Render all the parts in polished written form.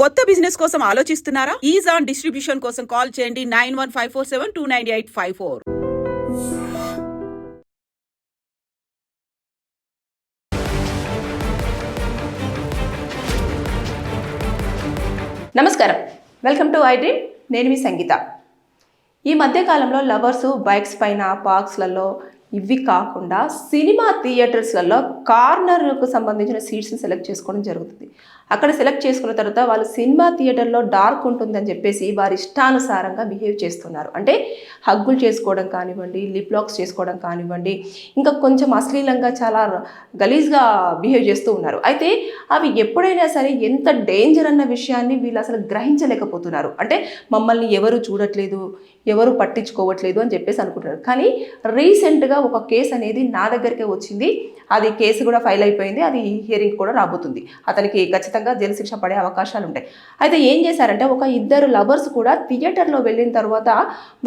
కొత్త బిజినెస్ కోసం ఆలోచిస్తున్నారా? ఈజాన్ డిస్ట్రిబ్యూషన్ కోసం కాల్ చేయండి 9154729854. నమస్కారం, వెల్కమ్ టు ఐ డ్రీమ్. నేను మీ సంగీత. ఈ మధ్యకాలంలో లవర్స్ బైక్స్ పైన పార్క్స్లలో ఇవి కాకుండా సినిమా థియేటర్స్లలో కార్నర్కు సంబంధించిన సీట్స్ని సెలెక్ట్ చేసుకోవడం జరుగుతుంది. అక్కడ సెలెక్ట్ చేసుకున్న తర్వాత వాళ్ళు సినిమా థియేటర్లో డార్క్ ఉంటుందని చెప్పేసి వారి ఇష్టానుసారంగా బిహేవ్ చేస్తున్నారు. అంటే హగ్గులు చేసుకోవడం కానివ్వండి, లిప్ లాక్స్ చేసుకోవడం కానివ్వండి, ఇంకా కొంచెం అశ్లీలంగా చాలా గలీజ్గా బిహేవ్ చేస్తూ ఉన్నారు. అయితే అవి ఎప్పుడైనా సరే ఎంత డేంజర్ అన్న విషయాన్ని వీళ్ళు అసలు గ్రహించలేకపోతున్నారు. అంటే మమ్మల్ని ఎవరు చూడట్లేదు, ఎవరు పట్టించుకోవట్లేదు అని చెప్పేసి అనుకుంటున్నారు. కానీ రీసెంట్గా ఒక కేసు అనేది నా దగ్గరికే వచ్చింది. అది కేసు కూడా ఫైల్ అయిపోయింది. అది హియరింగ్ కూడా రాబోతుంది. అతనికి ఖచ్చితంగా జైలు శిక్ష పడే అవకాశాలు ఉంటాయి. అయితే ఏం చేశారంటే, ఒక ఇద్దరు లవర్స్ కూడా థియేటర్లో వెళ్ళిన తర్వాత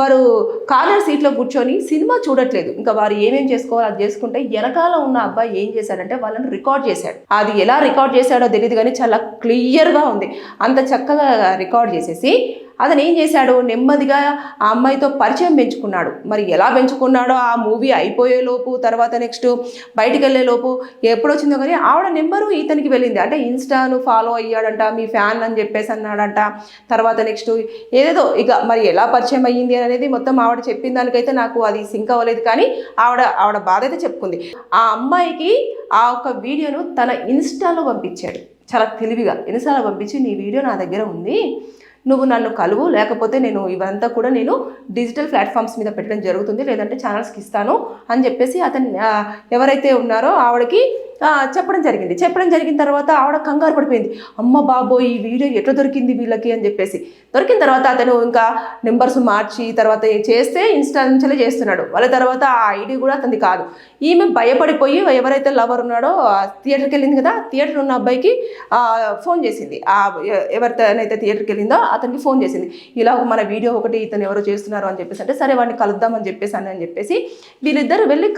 వారు కార్నర్ సీట్లో కూర్చొని సినిమా చూడట్లేదు. ఇంకా వారు ఏమేం చేసుకోవాలో అది చేసుకుంటే వెనకాల ఉన్న అబ్బాయి ఏం చేశాడంటే వాళ్ళని రికార్డ్ చేశాడు. అది ఎలా రికార్డ్ చేశాడో తెలియదు కానీ చాలా క్లియర్గా ఉంది. అంత చక్కగా రికార్డ్ చేసేసి అతను ఏం చేశాడు, నెమ్మదిగా ఆ అమ్మాయితో పరిచయం పెంచుకున్నాడు. మరి ఎలా పెంచుకున్నాడో ఆ మూవీ అయిపోయేలోపు, తర్వాత నెక్స్ట్ బయటికి వెళ్ళేలోపు ఎప్పుడు వచ్చిందో కానీ ఆవిడ నెంబరు ఇతనికి వెళ్ళింది. అంటే ఇన్స్టాను ఫాలో అయ్యాడంట, మీ ఫ్యాన్ అని చెప్పేసి అన్నాడంట. తర్వాత నెక్స్ట్ ఏదేదో ఇక మరి ఎలా పరిచయం అయ్యింది అనేది మొత్తం ఆవిడ చెప్పిన దానికైతే నాకు అది సింక్ అవ్వలేదు. కానీ ఆవిడ బాధ అయితే చెప్పుకుంది. ఆ అమ్మాయికి ఆ ఒక వీడియోను తన ఇన్స్టాలో పంపించాడు. చాలా తెలివిగా ఇన్స్టాలో పంపించి, నీ వీడియో నా దగ్గర ఉంది, నువ్వు నన్ను కలువు, లేకపోతే నేను ఇవంతా కూడా నేను డిజిటల్ ప్లాట్ఫామ్స్ మీద పెట్టడం జరుగుతుంది, లేదంటే ఛానల్స్కి ఇస్తాను అని చెప్పేసి అతను ఎవరైతే ఉన్నారో ఆవిడకి చెప్పడం జరిగిన తర్వాత ఆవిడ కంగారు పడిపోయింది. అమ్మ బాబోయ్, ఈ వీడియో ఎట్లా దొరికింది వీళ్ళకి అని చెప్పేసి. దొరికిన తర్వాత అతను ఇంకా నెంబర్స్ మార్చి తర్వాత చేస్తే ఇన్స్టా నుంచే చేస్తున్నాడు. వాళ్ళ తర్వాత ఆ ఐడి కూడా అతనిది కాదు. ఈమె భయపడిపోయి ఎవరైతే లవర్ ఉన్నాడో థియేటర్కి వెళ్ళింది కదా, థియేటర్ ఉన్న అబ్బాయికి ఫోన్ చేసింది. ఎవరితోనైతే థియేటర్కి వెళ్ళిందో అతనికి ఫోన్ చేసింది. ఇలా మన వీడియో ఒకటి ఇతను ఎవరో చేస్తున్నారు అని చెప్పేసి అంటే, సరే వాడిని కలుద్దామని చెప్పేసి వీళ్ళిద్దరు వెళ్ళి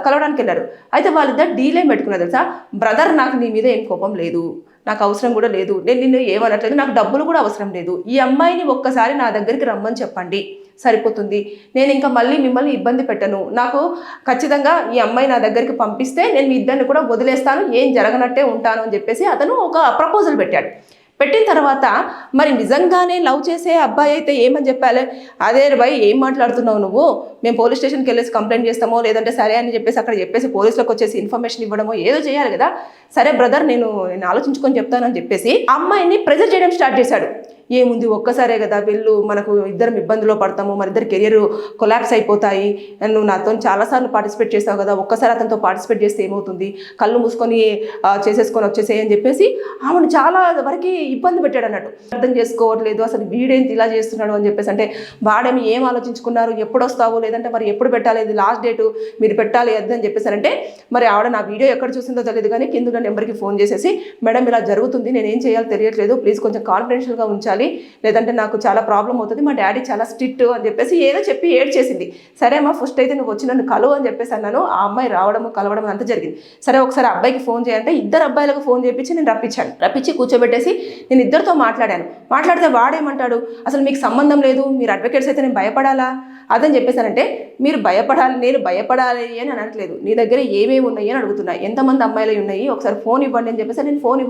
కలవడానికి వెళ్ళారు. అయితే వాళ్ళిద్దరు డీల్ ఏం పెట్టుకున్నారు తెలుసా, బ్రదర్ నాకు నీ మీద ఏం కోపం లేదు, నాకు అవసరం కూడా లేదు, నేను నిన్ను ఏమనట్లేదు, నాకు డబ్బులు కూడా అవసరం లేదు, ఈ అమ్మాయిని ఒక్కసారి నా దగ్గరికి రమ్మని చెప్పండి సరిపోతుంది, నేను ఇంకా మళ్ళీ మిమ్మల్ని ఇబ్బంది పెట్టను, నాకు ఖచ్చితంగా ఈ అమ్మాయి నా దగ్గరికి పంపిస్తే నేను మీ ఇద్దరిని కూడా వదిలేస్తాను, ఏం జరగనట్టే ఉంటాను అని చెప్పేసి అతను ఒక ప్రపోజల్ పెట్టిన తర్వాత మరి నిజంగానే లవ్ చేసే అబ్బాయి అయితే ఏమని చెప్పాలి, అదే భయ్ ఏం మాట్లాడుతున్నావు నువ్వు, మేము పోలీస్ స్టేషన్కి వెళ్ళేసి కంప్లైంట్ చేస్తామో, లేదంటే సరే అని చెప్పేసి అక్కడ చెప్పేసి పోలీసులకు వచ్చేసి ఇన్ఫర్మేషన్ ఇవ్వడమో ఏదో చేయాలి కదా, సరే బ్రదర్ నేను ఆలోచించుకొని చెప్తానని చెప్పేసి అమ్మాయిని ప్రెజర్ చేయడం స్టార్ట్ చేశాడు. ఏముంది, ఒక్కసారే కదా వెళ్ళు, మనకు ఇద్దరం ఇబ్బందిలో పడతాము, మన ఇద్దరు కెరియర్ కొలాప్స్ అయిపోతాయి, నువ్వు నాతో చాలాసార్లు పార్టిసిపేట్ చేస్తావు కదా, ఒక్కసారి అతనితో పార్టిసిపేట్ చేస్తే ఏమవుతుంది, కళ్ళు మూసుకొని చేసేసుకొని వచ్చేసేయి అని చెప్పేసి ఆమెను చాలా వరకు ఇబ్బంది పెట్టాడు అన్నట్టు. అర్థం చేసుకోవట్లేదు, అసలు వీడేంటి ఇలా చేస్తున్నాడు అని చెప్పేసి. అంటే వాడేమి ఏం ఆలోచించుకున్నారు, ఎప్పుడు వస్తావు, లేదంటే మరి ఎప్పుడు పెట్టాలి, ఇది లాస్ట్ డేటు మీరు పెట్టాలి అది అని చెప్పేసారంటే, మరి ఆవిడ నా వీడియో ఎక్కడ చూసిందో తెలియదు కానీ కింద నెంబర్కి ఫోన్ చేసేసి, మేడం ఇలా జరుగుతుంది, నేను ఏం చేయాలో తెలియట్లేదు, ప్లీజ్ కొంచెం కాన్ఫిడెన్షియల్గా ఉంచాలి, లేదంటే నాకు చాలా ప్రాబ్లం అవుతుంది, మా డాడీ చాలా స్ట్రిక్ట్ అని చెప్పేసి ఏదో చెప్పి ఏడ్ చేసింది. సరే అమ్మా ఫస్ట్ అయితే నువ్వు వచ్చి నన్ను కలువు అని చెప్పేసి అన్నాను. ఆ అమ్మాయి రావడము కలవడం అంతా జరిగింది. సరే ఒకసారి అబ్బాయికి ఫోన్ చేయాలంటే ఇద్దరు అబ్బాయిలకు ఫోన్ చేయించి నేను రప్పించి కూర్చోబెట్టేసి నేను ఇద్దరితో మాట్లాడితే వాడేమంటాడు, అసలు మీకు సంబంధం లేదు, మీరు అడ్వకేట్స్ అయితే నేను భయపడాలా అదని చెప్పేసానంటే, మీరు భయపడాలి, నేను భయపడాలి అని అనట్లేదు, నీ దగ్గర ఏమేమి ఉన్నాయి అని అడుగుతున్నా, ఎంతమంది అమ్మాయిలు ఉన్నాయి, ఒకసారి ఫోన్ ఇవ్వండి అని చెప్పేసి. నేను ఫోన్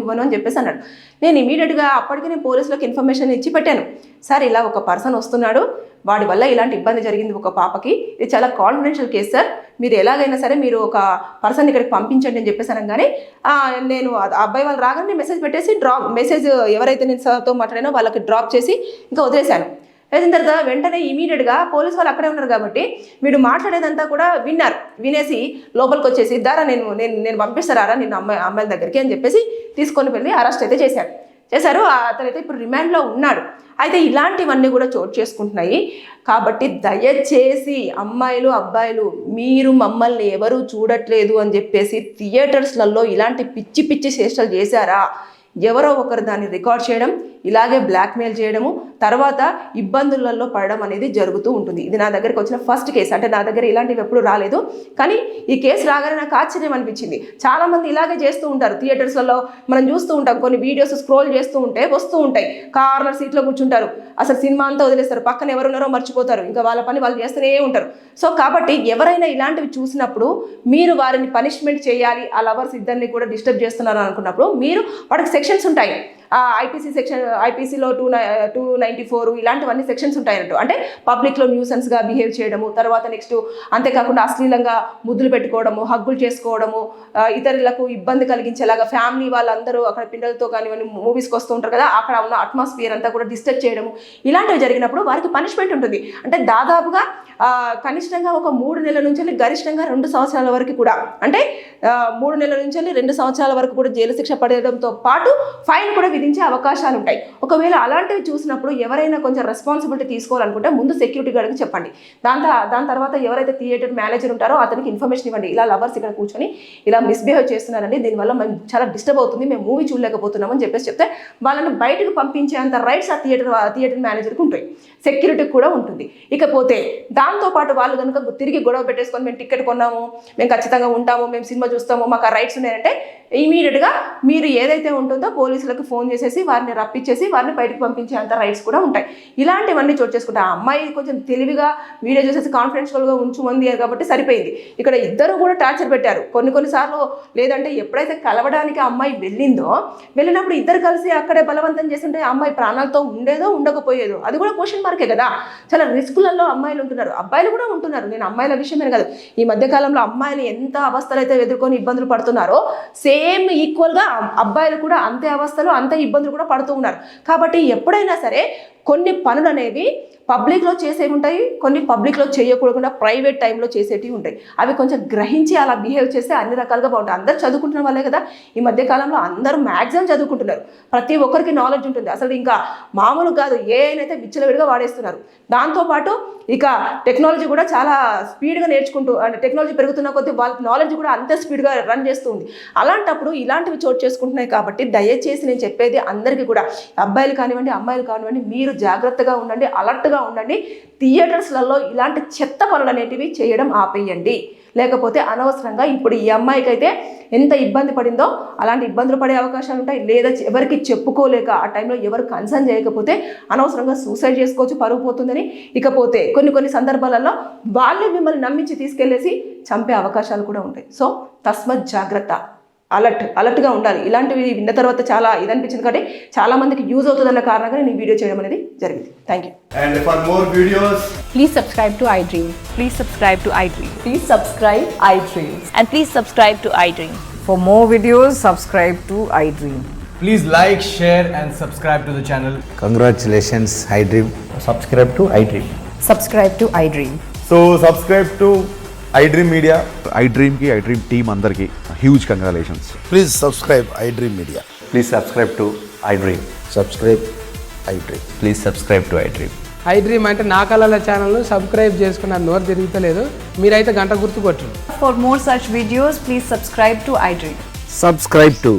ఇవ్వను అని చెప్పేసి అన్నాడు. నేను ఇమీడియట్గా అప్పటికి నేను పోలీసులకు ఇన్ఫర్మేషన్ ఇచ్చి పెట్టాను. సార్ ఇలా ఒక పర్సన్ వస్తున్నాడు, వాడి వల్ల ఇలాంటి ఇబ్బంది జరిగింది ఒక పాపకి, ఇది చాలా కాన్ఫిడెన్షియల్ కేసు సార్, మీరు ఎలాగైనా సరే మీరు ఒక పర్సన్ ఇక్కడికి పంపించండి అని చెప్పేసి అనగానే నేను అబ్బాయి వాళ్ళు రాగానే మెసేజ్ పెట్టేసి మెసేజ్ ఎవరైతే నేను సార్తో మాట్లాడానో వాళ్ళకి డ్రాప్ చేసి ఇంకా వదిలేశాను. వేసిన తర్వాత వెంటనే ఇమీడియట్గా పోలీసు వాళ్ళు అక్కడే ఉన్నారు కాబట్టి వీడు మాట్లాడేదంతా కూడా వినేసి లోపలికి వచ్చేసి, దారా నేను పంపిస్తారా నేను అమ్మాయిల దగ్గరికి అని చెప్పేసి తీసుకొని వెళ్ళి అరెస్ట్ అయితే చేశారు. అతనైతే ఇప్పుడు రిమాండ్లో ఉన్నాడు. అయితే ఇలాంటివన్నీ కూడా చోటు చేసుకుంటున్నాయి. కాబట్టి దయచేసి అమ్మాయిలు అబ్బాయిలు, మీరు మమ్మల్ని ఎవరు చూడట్లేదు అని చెప్పేసి థియేటర్స్లలో ఇలాంటి పిచ్చి చేష్టలు చేశారా, ఎవరో ఒకరు దాన్ని రికార్డ్ చేయడం, ఇలాగే బ్లాక్మెయిల్ చేయడము, తర్వాత ఇబ్బందులలో పడడం అనేది జరుగుతూ ఉంటుంది. ఇది నా దగ్గరికి వచ్చిన ఫస్ట్ కేసు. అంటే నా దగ్గర ఇలాంటివి ఎప్పుడు రాలేదు, కానీ ఈ కేసు రాగానే నాకు ఆశ్చర్యం అనిపించింది. చాలామంది ఇలాగే చేస్తూ ఉంటారు. థియేటర్స్లలో మనం చూస్తూ ఉంటాం, కొన్ని వీడియోస్ స్క్రోల్ చేస్తూ ఉంటే వస్తూ ఉంటాయి. కార్నర్ సీట్లో కూర్చుంటారు, అసలు సినిమా అంతా వదిలేస్తారు, పక్కన ఎవరున్నారో మర్చిపోతారు, ఇంకా వాళ్ళ పని వాళ్ళు చేస్తూనే ఉంటారు. సో కాబట్టి ఎవరైనా ఇలాంటివి చూసినప్పుడు మీరు వారిని పనిష్మెంట్ చేయాలి, ఆ లవర్స్ ఇద్దరిని కూడా డిస్టర్బ్ చేస్తున్నారు అనుకున్నప్పుడు మీరు వాటికి సెక్షన్స్ ఉంటాయి. ఐపీసీ సెక్షన్, ఐపీసీలో 294 ఇలాంటివన్నీ సెక్షన్స్ ఉంటాయన్నట్టు. అంటే పబ్లిక్లో న్యూసెన్స్గా బిహేవ్ చేయడము, తర్వాత నెక్స్ట్ అంతేకాకుండా అశ్లీలంగా ముద్దులు పెట్టుకోవడము, హగ్గులు చేసుకోవడము, ఇతరులకు ఇబ్బంది కలిగించేలాగా ఫ్యామిలీ వాళ్ళందరూ అక్కడ పిల్లలతో కానివ్వండి మూవీస్కి వస్తూ ఉంటారు కదా, అక్కడ ఉన్న అట్మాస్ఫియర్ అంతా కూడా డిస్టర్బ్ చేయడము, ఇలాంటివి జరిగినప్పుడు వారికి పనిష్మెంట్ ఉంటుంది. అంటే దాదాపుగా కనిష్టంగా ఒక 3 నెలల నుంచి గరిష్టంగా 2 సంవత్సరాల వరకు కూడా, అంటే 3 నెలల నుంచి 2 సంవత్సరాల వరకు కూడా జైలు శిక్ష పడేయడంతో పాటు ఫైన్ కూడా విధించే అవకాశాలు ఉంటాయి. ఒకవేళ అలాంటివి చూసినప్పుడు ఎవరైనా కొంచెం రెస్పాన్సిబిలిటీ తీసుకోవాలనుకుంటే ముందు సెక్యూరిటీ గార్డ్కి చెప్పండి. దాని తర్వాత ఎవరైతే థియేటర్ మేనేజర్ ఉంటారో అతనికి ఇన్ఫర్మేషన్ ఇవ్వండి, ఇలా లవర్స్ ఇక్కడ కూర్చొని ఇలా మిస్బిహేవ్ చేస్తున్నారండి, దీనివల్ల మేము చాలా డిస్టర్బ్ అవుతుంది, మేము మూవీ చూడలేకపోతున్నామని చెప్పేసి చెప్తే వాళ్ళని బయటకు పంపించేంత రైట్స్ ఆ థియేటర్ మేనేజర్కి ఉంటాయి, సెక్యూరిటీకి కూడా ఉంటుంది. ఇకపోతే దాంతోపాటు వాళ్ళు కనుక తిరిగి గొడవ పెట్టేసుకొని మేము టికెట్ కొన్నాము, మేము ఖచ్చితంగా ఉంటాము, మేము సినిమా చూస్తాము, మాకు ఆ రైట్స్ ఉన్నాయంటే ఇమీడియట్గా మీరు ఏదైతే ఉంటుందో పోలీసులకు ఫోన్ చేసేసి వారిని రప్పించేసి వారిని బయటకు పంపించే అంత రైట్స్ కూడా ఉంటాయి. ఇలాంటివన్నీ చోటు చేసుకుంటే ఆ అమ్మాయి కొంచెం తెలివిగా వీడియో చూసేసి కాన్ఫిడెన్షియల్గా ఉంచుమంది కాబట్టి సరిపోయింది. ఇక్కడ ఇద్దరు కూడా టార్చర్ పెట్టారు కొన్నిసార్లు. లేదంటే ఎప్పుడైతే కలవడానికి ఆ అమ్మాయి వెళ్ళినప్పుడు ఇద్దరు కలిసి అక్కడే బలవంతం చేస్తుంటే ఆ అమ్మాయి ప్రాణాలతో ఉండేదో ఉండకపోయేదో, అది కూడా క్వశ్చన్ మార్కే కదా. చాలా రిస్కులలో అమ్మాయిలు ఉంటున్నారు, అబ్బాయిలు కూడా ఉంటున్నారు. నేను అమ్మాయిల విషయమే కాదు, ఈ మధ్యకాలంలో అమ్మాయిలు ఎంత అవస్థలు అయితే ఎదుర్కొని ఇబ్బందులు పడుతున్నారో సేమ్ ఈక్వల్గా అబ్బాయిలు కూడా అంతే అవస్థలు అంతే ఇబ్బందులు కూడా పడుతూ ఉన్నారు. కాబట్టి ఎప్పుడైనా సరే కొన్ని పనులు అనేవి పబ్లిక్లో చేసేవి ఉంటాయి, కొన్ని పబ్లిక్లో చేయకూడకుండా ప్రైవేట్ టైంలో చేసేటివి ఉంటాయి. అవి కొంచెం గ్రహించి అలా బిహేవ్ చేస్తే అన్ని రకాలుగా బాగుంటాయి. అందరూ చదువుకుంటున్న వాళ్ళే కదా, ఈ మధ్యకాలంలో అందరూ మ్యాక్సిమం చదువుకుంటున్నారు, ప్రతి ఒక్కరికి నాలెడ్జ్ ఉంటుంది. అసలు ఇంకా మామూలు కాదు, ఏఐనైతే విచ్చలవిడిగా వాడేస్తున్నారు. దాంతోపాటు ఇక టెక్నాలజీ కూడా చాలా స్పీడ్గా నేర్చుకుంటూ, అంటే టెక్నాలజీ పెరుగుతున్న కొద్దీ వాళ్ళ నాలెడ్జ్ కూడా అంతే స్పీడ్గా రన్ చేస్తుంది. అలాంటప్పుడు ఇలాంటివి చోటు చేసుకుంటున్నాయి. కాబట్టి దయచేసి నేను చెప్పేది అందరికీ కూడా, అబ్బాయిలు కానివ్వండి అమ్మాయిలు కానివ్వండి, మీరు జాగ్రత్తగా ఉండండి, అలర్ట్గా ఉండండి. థియేటర్స్లలో ఇలాంటి చెత్త పనులు అనేటివి చేయడం ఆపేయండి. లేకపోతే అనవసరంగా ఇప్పుడు ఈ అమ్మాయికి అయితే ఎంత ఇబ్బంది పడిందో అలాంటి ఇబ్బందులు పడే అవకాశాలు ఉంటాయి. లేదా ఎవరికి చెప్పుకోలేక ఆ టైంలో ఎవరు కన్సర్న్ చేయకపోతే అనవసరంగా సూసైడ్ చేసుకోవచ్చు, పరుగు పోతుందని. ఇకపోతే కొన్ని సందర్భాలలో వాళ్ళే మిమ్మల్ని నమ్మించి తీసుకెళ్లేసి చంపే అవకాశాలు కూడా ఉంటాయి. సో తస్మత్ జాగ్రత్త, అలర్ట్గా ఉండాలి. ఇలాంటివి విన్న తర్వాత చాలా ఇదనిపించింది కాబట్టి చాలా మందికి యూజ్ అవుతుందన్న కారణంగా నేను ఈ వీడియో చేయడం అనేది జరిగింది. Thank you. And for more videos, Please subscribe to iDream. Please subscribe to iDream. Please subscribe iDream. And please subscribe to iDream. For more videos, subscribe to iDream. please like, share and subscribe to the channel. Congratulations, iDream. Subscribe to iDream. Subscribe to iDream. So subscribe to iDream Media. iDream team అందరికి huge congratulations. Please subscribe iDream Media. Please subscribe to iDream. Subscribe iDream. Please subscribe to iDream. iDream అంటే నా కళల ఛానల్ను subscribe చేసుకున్న నోరు తిరుగుతలేదు, మీరైతే గంట గుర్తు కొట్టండి. For more such videos, please subscribe to iDream. Subscribe to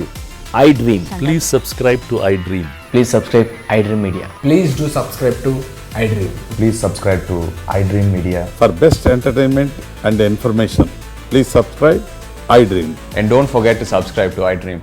iDream. Please subscribe to iDream. Please subscribe iDream Media. Please do subscribe to iDream. Please subscribe to iDream Media. For best entertainment and information, please subscribe iDream. And don't forget to subscribe to iDream.